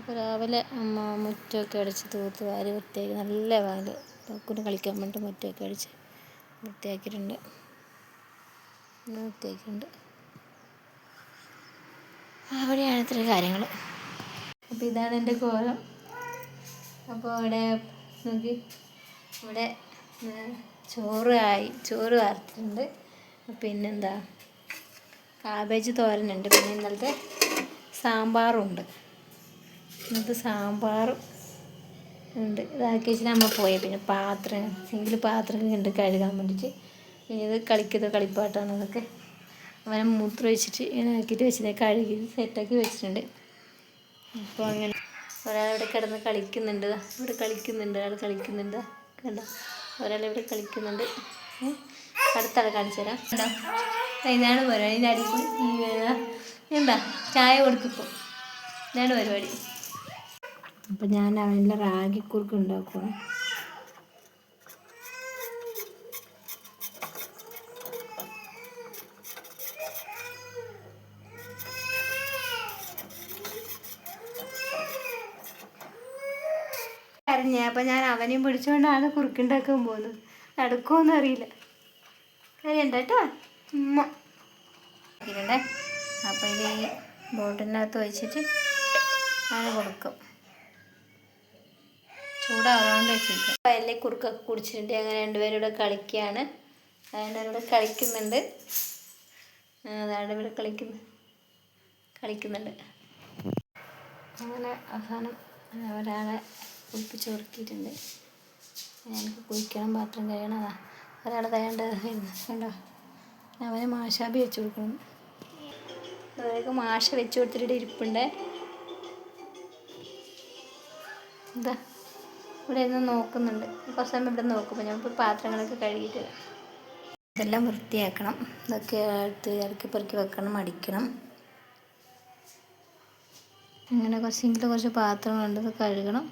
അപ്പോൾ രാവിലെ അമ്മ മുറ്റമൊക്കെ അടിച്ച് തൂത്ത് വാരി വൃത്തിയാക്കി നല്ല വാല് തൊക്കിന് കളിക്കാൻ വേണ്ടിയിട്ട് മുറ്റമൊക്കെ അടിച്ച് വൃത്തിയാക്കിയിട്ടുണ്ട്. അവിടെയാണ് ഇത്രയും കാര്യങ്ങൾ. അപ്പോൾ ഇതാണ് എൻ്റെ കോലം. അപ്പോൾ ഇവിടെ നോക്കി, ഇവിടെ ചോറ് വാർത്തിട്ടുണ്ട്. പിന്നെന്താ, കാബേജ് തോരനുണ്ട്. പിന്നെ ഇന്നലത്തെ സാമ്പാറുണ്ട്. ഇന്നത്തെ സാമ്പാറും ഉണ്ട്. ഇതാക്കി വെച്ചിട്ട് അമ്മ പോയി. പിന്നെ സിങ്കിൽ പാത്രമൊക്കെ ഉണ്ട് കഴുകാൻ വേണ്ടിയിട്ട്. പിന്നെ ഇത് കളിക്കുന്ന കളിപ്പാട്ടാണ്. അതൊക്കെ അവനെ മൂത്രം വെച്ചിട്ട് ഇങ്ങനെ ആക്കിയിട്ട് വെച്ചിട്ട് കഴുകി സെറ്റാക്കി വെച്ചിട്ടുണ്ട്. അപ്പോൾ അങ്ങനെ ഒരാളിവിടെ കിടന്ന് കളിക്കുന്നുണ്ട്. ഇവിടെ കളിക്കുന്നുണ്ട്, ഒരാൾ കളിക്കുന്നുണ്ട്. കണ്ടോ, ഒരാളിവിടെ കളിക്കുന്നുണ്ട്. അടുത്താളെ കാണിച്ചു തരാം. കണ്ടോ, ഇതാണ് പരിപാടി. ഇതിൻ്റെ അടിയിൽ എന്താ ചായ കൊടുത്തിപ്പോൾ. ഇതാണ് പരിപാടി. അപ്പം ഞാൻ അവനുള്ള റാഗിക്കുറുക്ക് ഉണ്ടാക്കുകയാണ്. അപ്പം ഞാൻ അവനെയും പിടിച്ചുകൊണ്ടാണ് കുറുക്കുണ്ടാക്കാൻ പോകുന്നത്. നടക്കുമോയെന്ന് അറിയില്ല. കാര്യമുണ്ട് കേട്ടോ ഉമ്മ. അപ്പോൾ ഇത് ഈ ബോട്ടിനകത്ത് വെച്ചിട്ട് അങ്ങനെ കൊടുക്കും. ചൂടാവാണ്ട് വെച്ചിരിക്കും. അപ്പോൾ അതിലെ കുറുക്കൊക്കെ കുടിച്ചിട്ടുണ്ട്. അങ്ങനെ രണ്ടുപേരും ഇവിടെ കളിക്കുകയാണ്. ഇവിടെ കളിക്കുന്നുണ്ട്. അതാണ് ഇവിടെ കളിക്കുന്നുണ്ട്. അങ്ങനെ അവസാനം ഒരാളെ കുളിപ്പിച്ച് ഉറക്കിയിട്ടുണ്ട്. എനിക്ക് കുളിക്കണം, പാത്രം കഴിയണം. ഒരാളെ തയ്യാണ്ട് കണ്ടോ, അവന് മാഷാബി വെച്ച് കൊടുക്കണം. അവർക്ക് മാഷ വെച്ച് കൊടുത്തിട്ട് ഇരിപ്പുണ്ട്. എന്താ ഇവിടെ ഇരുന്ന് നോക്കുന്നുണ്ട്. കുറച്ച് സമയം ഇവിടെ നോക്കുമ്പോൾ ഞാൻ ഇപ്പോൾ പാത്രങ്ങളൊക്കെ കഴുകിയിട്ട് ഇതെല്ലാം വൃത്തിയാക്കണം. ഇതൊക്കെ എടുത്ത് ഇറക്കി പെറുക്കി വെക്കണം, അടിക്കണം. അങ്ങനെ കുറച്ച് പാത്രങ്ങളുണ്ട്, ഇത് കഴുകണം.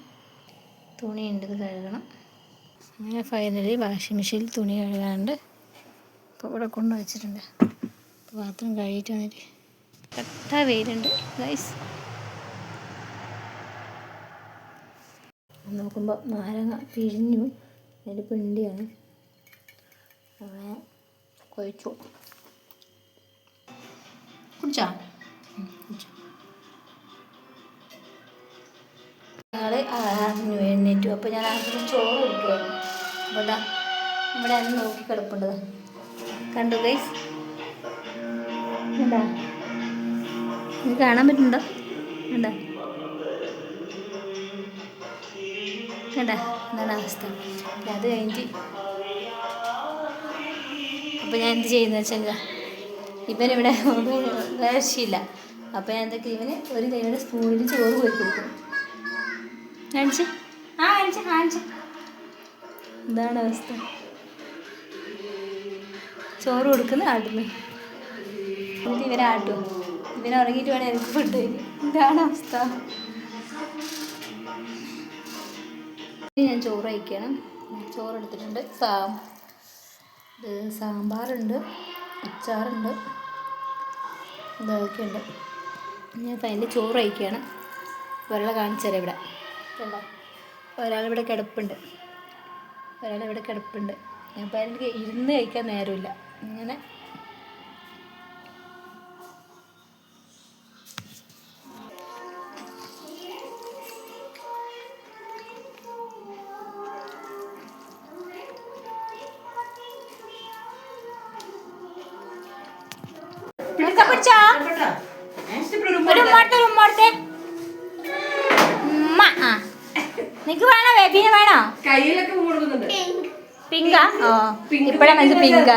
തുണിയുണ്ട്, ഇത് കഴുകണം. അങ്ങനെ ഫൈനലി വാഷിംഗ് മെഷീനിൽ തുണി കഴുകാണ്ട് ഇപ്പോൾ ഇവിടെ കൊണ്ട് വെച്ചിട്ടുണ്ട്. പാത്രം കഴുകിയിട്ട് വന്നിട്ട് കട്ട വെയിലുണ്ട് ഗൈസ്. നോക്കുമ്പോൾ നാരങ്ങ പിഴിഞ്ഞു, അതിൻ്റെ പിണ്ടിയാണ്. അങ്ങനെ കുഴിച്ചു കുടിച്ചോ. ഞങ്ങൾ എഴുന്നേറ്റു. അപ്പോൾ ഞാൻ ആദ്യം ചോറ് കൊടുക്കുകയായിരുന്നു. അപ്പോൾ ഇതാ ഇവിടെ അന്ന് നോക്കി കിടപ്പുണ്ടത് കണ്ടു ഗൈസ്. എന്താ ഇത് കാണാൻ പറ്റുന്നുണ്ടോ? എന്താ കേട്ടാ, എന്താണ് അവസ്ഥ. അത് കഴിഞ്ഞിട്ട് അപ്പോൾ ഞാൻ എന്ത് ചെയ്യുന്നത് വെച്ചാൽ, ഇവനിവിടെ രക്ഷയില്ല. അപ്പോൾ ഞാൻ എന്തൊക്കെ ഇവന് ഒരു കൈയുടെ സ്പൂണിൽ ചോറ് പോയി കൊടുക്കും. കാണിച്ച് കാണിച്ച് ഇതാണ് അവസ്ഥ. ചോറ് കൊടുക്കുന്ന ആട്ടുന്നു. എന്നിട്ട് ഇവരെ ആട്ടും. ഇവനെ ഉറങ്ങിയിട്ട് വേണം എനിക്ക് ഫുഡ് കഴിക്കും. ഇതാണ് അവസ്ഥ. ഞാൻ ചോറ് കഴിക്കണം. ചോറെടുത്തിട്ടുണ്ട്. സാമ്പാറുണ്ട്, അച്ചാറുണ്ട്, ഇതൊക്കെ ഉണ്ട്. ഞാൻ അതിൻ്റെ ചോറ് കഴിക്കുകയാണ്. വെള്ളം കാണിച്ചു തരാം. ഇവിടെ കണ്ടോ, ഒരാളിവിടെ കിടപ്പുണ്ട്. അപ്പോൾ എനിക്ക് ഇരുന്ന് കഴിക്കാൻ നേരമില്ല. ഇങ്ങനെ നിനക്ക് വേണോ ബേബീനെ വേണോ? പിങ്കാ? ഓ ഇപ്പഴാ മനസ്സിൽ പിങ്കാ.